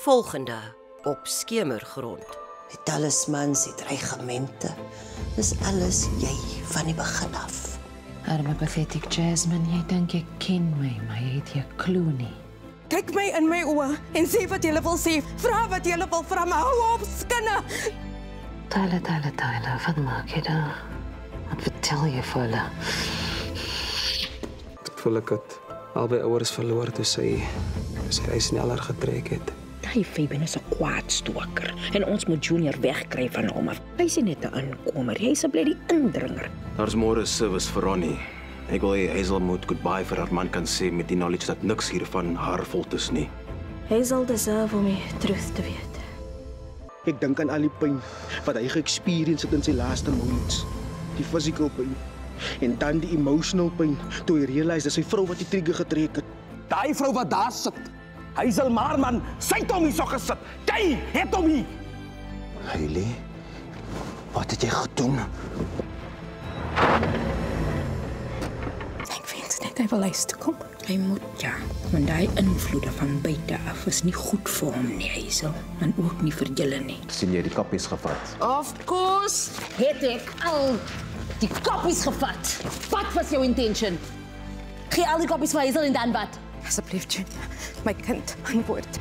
volgende op Skemergrond. Die talismans, die dreigemente. Dis alles jy van die begin af. Arme pathetic Jasmine, jy dink jy ken my, maar jy het 'n klou nie. Kyk my in my oë en sê wat jy wil sê. Vra wat jy wil vra, maar hou op skinne. Tyler, wat maak jy daar? Wat vertel jy vir hulle? Ek voel ek het albei ouers verloor toe sy sneller getrek het. Hy Fabian is 'n kwaadstoker en ons moet Junior wegkry van hom af. Hy's net 'n inkomer, hy's 'n bly indringer. Daar's môre 'n service vir Ronnie. Ek wil hê Hazel moet goodbye vir haar man kan sê met die knowledge dat niks hiervan haar fault is nie. Hazel deserve om die truth te weet. Ek dink aan al die pyn wat hy ge-experience het in sy laaste moments. Die physical pyn en dan die emotional pyn toe hy realize dat sy vrou wat die trigger getrek het. Daai vrou wat daar sit. Hazel Marman, sy het hom hier so gesit. Jy het hom hier. Hailey, wat het jy gedoen? Ek weet net hy wil huis toe kom. Hy moet ja, want daai invloede van buite af is nie goed vir hom nie, Hazel, en ook nie vir julle nie. Sien jy die kappies gevat? Of course, het ek al die koppies gevat. Wat was jou intention? Gee al die koppies vir Hazel en dan wat? Asseblief, Junior. My kind, antwoord.